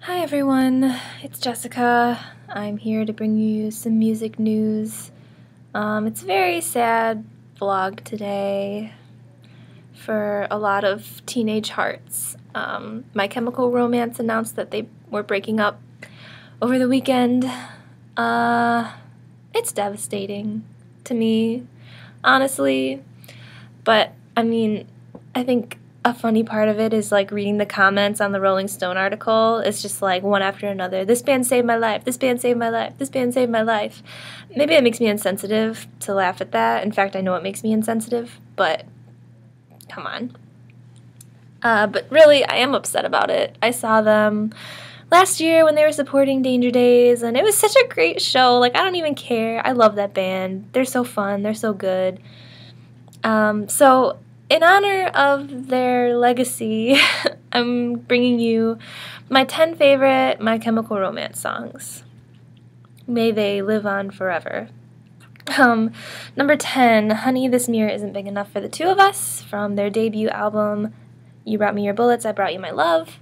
Hi everyone, it's Jessica. I'm here to bring you some music news. It's a very sad vlog today for a lot of teenage hearts. My Chemical Romance announced that they were breaking up over the weekend. It's devastating to me, honestly. But, I think a funny part of it is like reading the comments on the Rolling Stone article. It's just like one after another. This band saved my life. This band saved my life. This band saved my life. Maybe it makes me insensitive to laugh at that. In fact, I know it makes me insensitive, but come on. But really, I am upset about it. I saw them last year when they were supporting Danger Days, and it was such a great show. Like, I don't even care. I love that band. They're so fun. They're so good. So in honor of their legacy, I'm bringing you my 10 favorite My Chemical Romance songs. May they live on forever. Number 10, Honey, This Mirror Isn't Big Enough for the Two of Us, from their debut album, You Brought Me Your Bullets, I Brought You My Love.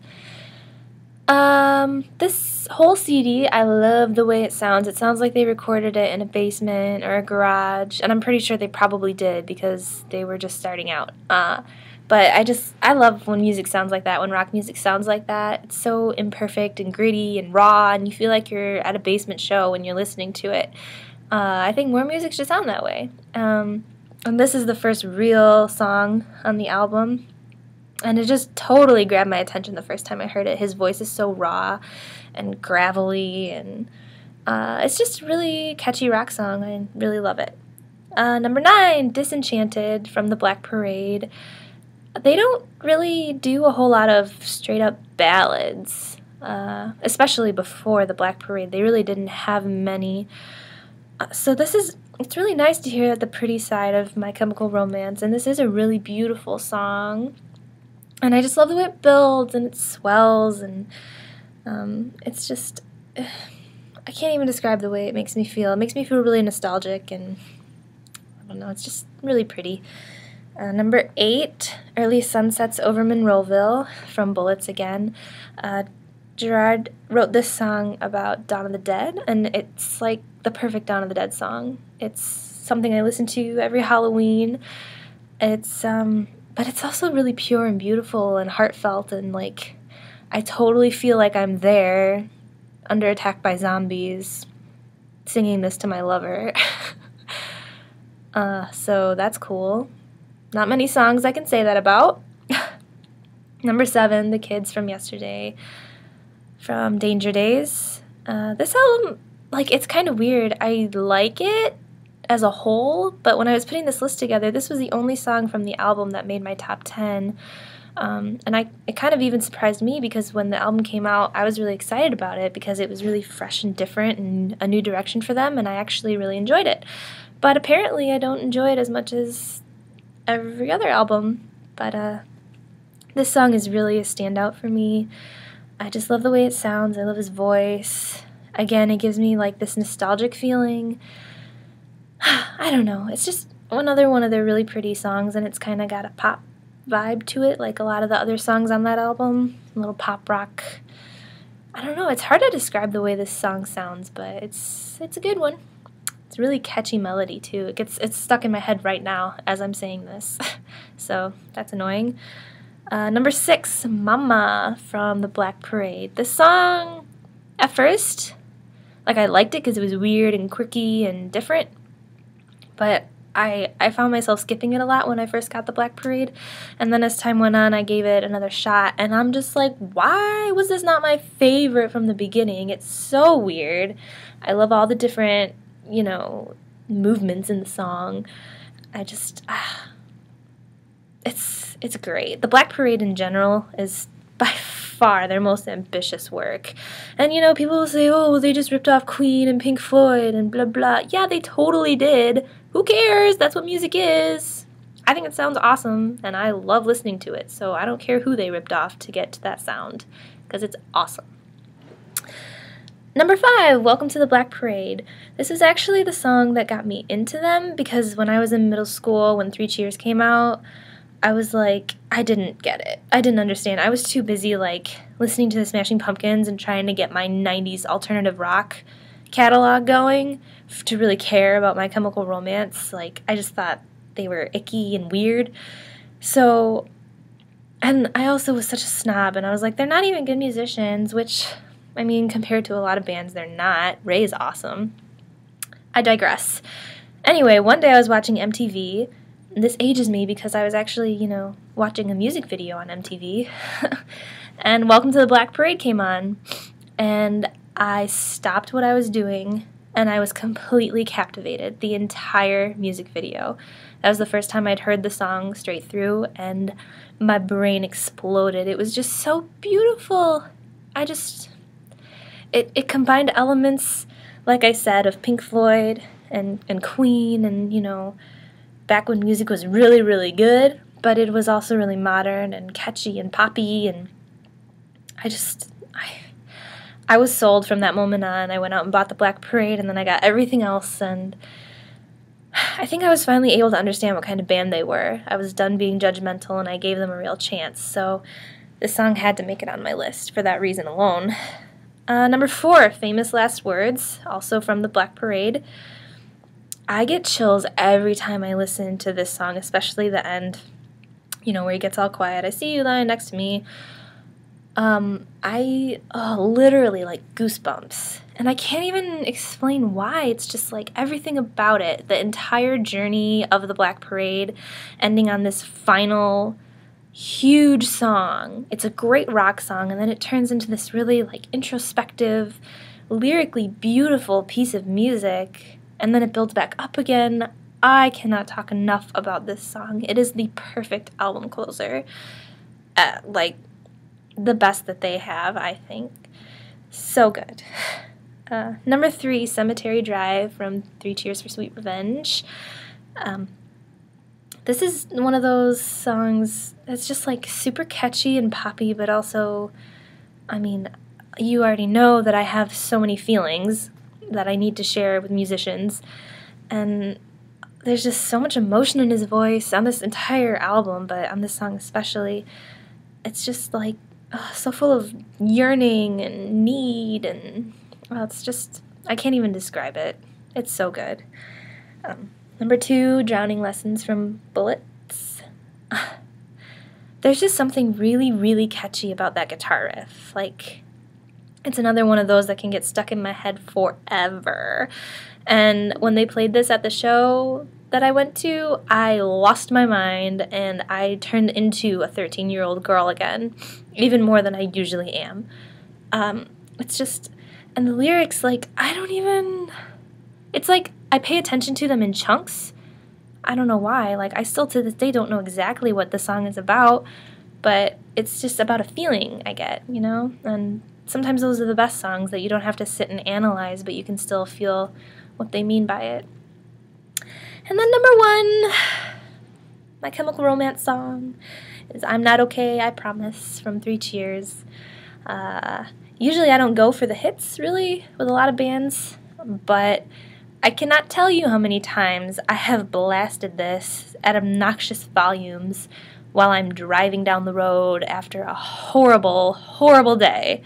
This whole CD, I love the way it sounds. It sounds like they recorded it in a basement or a garage, and I'm pretty sure they probably did because they were just starting out. But I love when music sounds like that, when rock music sounds like that. It's so imperfect and gritty and raw, and you feel like you're at a basement show when you're listening to it. I think more music should sound that way. And this is the first real song on the album. And it just totally grabbed my attention the first time I heard it. His voice is so raw and gravelly, and it's just a really catchy rock song. I really love it. Number 9, Disenchanted, from the Black Parade. They don't really do a whole lot of straight-up ballads, especially before the Black Parade. They really didn't have many. So it's really nice to hear the pretty side of My Chemical Romance, and this is a really beautiful song. And I just love the way it builds and it swells, and it's just, I can't even describe the way it makes me feel. It makes me feel really nostalgic, and I don't know, it's just really pretty. Number 8, Early Sunsets Over Monroeville, from Bullets Again. Gerard wrote this song about Dawn of the Dead, and it's like the perfect Dawn of the Dead song. It's something I listen to every Halloween. But it's also really pure and beautiful and heartfelt, and like, I totally feel like I'm there, under attack by zombies, singing this to my lover. So that's cool. Not many songs I can say that about. Number 7, The Kids from Yesterday, from Danger Days. This album, like, it's kind of weird. I like it as a whole, but when I was putting this list together, this was the only song from the album that made my top 10. And it kind of even surprised me, because when the album came out, I was really excited about it because it was really fresh and different and a new direction for them, and I actually really enjoyed it. But apparently I don't enjoy it as much as every other album. But this song is really a standout for me. I just love the way it sounds. I love his voice. Again, it gives me like this nostalgic feeling. I don't know, it's just another one of their really pretty songs, and it's kind of got a pop vibe to it, like a lot of the other songs on that album, a little pop rock. I don't know, it's hard to describe the way this song sounds, but it's a good one. It's a really catchy melody too. It's stuck in my head right now as I'm saying this, so that's annoying. Number 6, Mama, from the Black Parade. This song, at first, like, I liked it because it was weird and quirky and different. But I found myself skipping it a lot when I first got the Black Parade, and then as time went on, I gave it another shot, and I'm just like, why was this not my favorite from the beginning? It's so weird. I love all the different, movements in the song. It's great. The Black Parade in general is by far their most ambitious work. And, people will say, oh, they just ripped off Queen and Pink Floyd and blah, blah. Yeah, they totally did. Who cares? That's what music is. I think it sounds awesome, and I love listening to it, so I don't care who they ripped off to get to that sound, because it's awesome. Number 5, Welcome to the Black Parade. This is actually the song that got me into them, because when I was in middle school, when 3 Cheers came out, I was like, I didn't get it. I didn't understand. I was too busy, like, listening to the Smashing Pumpkins and trying to get my 90s alternative rock catalog going to really care about My Chemical Romance. Like, I just thought they were icky and weird. So, and I also was such a snob, and I was like, they're not even good musicians, which, I mean, compared to a lot of bands, they're not. Ray's awesome. I digress. Anyway, one day I was watching MTV. This ages me because I was actually, watching a music video on MTV. And Welcome to the Black Parade came on. And I stopped what I was doing, and I was completely captivated. The entire music video. That was the first time I'd heard the song straight through, and my brain exploded. It was just so beautiful. It combined elements, like I said, of Pink Floyd and Queen and, back when music was really, really good, but it was also really modern and catchy and poppy, and I was sold from that moment on. I went out and bought the Black Parade, and then I got everything else, and I think I was finally able to understand what kind of band they were. I was done being judgmental, and I gave them a real chance, so this song had to make it on my list for that reason alone. Number 4, Famous Last Words, also from the Black Parade. I get chills every time I listen to this song, especially the end, where he gets all quiet. I see you lying next to me. I literally, like, goosebumps. And I can't even explain why. It's just, like, everything about it. The entire journey of the Black Parade, ending on this final huge song. It's a great rock song, and then it turns into this really, like, introspective, lyrically beautiful piece of music. And then it builds back up again. I cannot talk enough about this song. It is the perfect album closer. The best that they have, I think. So good. Number 3, Cemetery Drive from 3 Cheers for Sweet Revenge. This is one of those songs that's just, like, super catchy and poppy, but also, I mean, you already know that I have so many feelings that I need to share with musicians, and there's just so much emotion in his voice on this entire album, but on this song especially. It's just like so full of yearning and need, and it's just, I can't even describe it. It's so good. Number 2, Drowning Lessons from Bullets. There's just something really, really catchy about that guitar riff. Like, it's another one of those that can get stuck in my head forever. And when they played this at the show that I went to, I lost my mind, and I turned into a 13-year-old girl again, even more than I usually am. It's just, and the lyrics, like, it's like I pay attention to them in chunks. I don't know why. Like, I still to this day don't know exactly what the song is about, but it's just about a feeling I get, and sometimes those are the best songs that you don't have to sit and analyze, but you can still feel what they mean by it. And then number 1, My Chemical Romance song is I'm Not Okay, I Promise from 3 Cheers. Usually I don't go for the hits, really, with a lot of bands, but I cannot tell you how many times I have blasted this at obnoxious volumes while I'm driving down the road after a horrible, horrible day,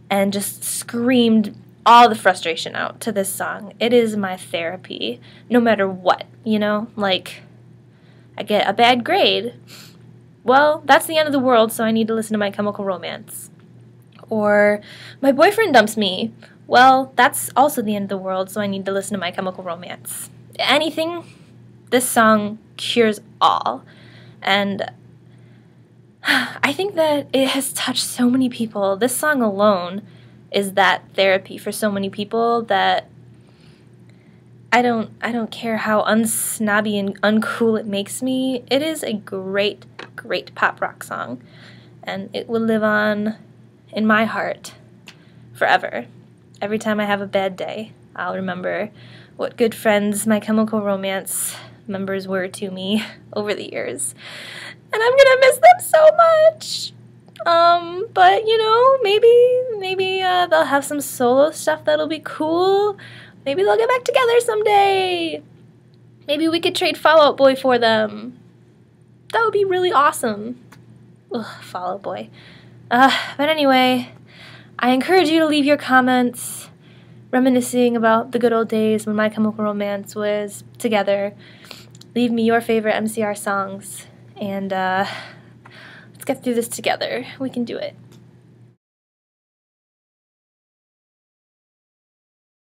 and just screamed all the frustration out to this song. It is my therapy, no matter what, Like, I get a bad grade. Well, that's the end of the world, so I need to listen to My Chemical Romance. Or, my boyfriend dumps me. Well, that's also the end of the world, so I need to listen to My Chemical Romance. Anything, this song cures all. And I think that it has touched so many people. This song alone is that therapy for so many people that I don't care how unsnobby and uncool it makes me. It is a great, great pop rock song, and it will live on in my heart forever. Every time I have a bad day, I'll remember what good friends My Chemical Romance members were to me over the years. And I'm gonna miss them so much. But maybe they'll have some solo stuff that'll be cool. Maybe they'll get back together someday. Maybe we could trade Fall Out Boy for them. That would be really awesome. Ugh, Fall Out Boy. But anyway, I encourage you to leave your comments reminiscing about the good old days when My Chemical Romance was together. Leave me your favorite MCR songs, and let's get through this together. We can do it.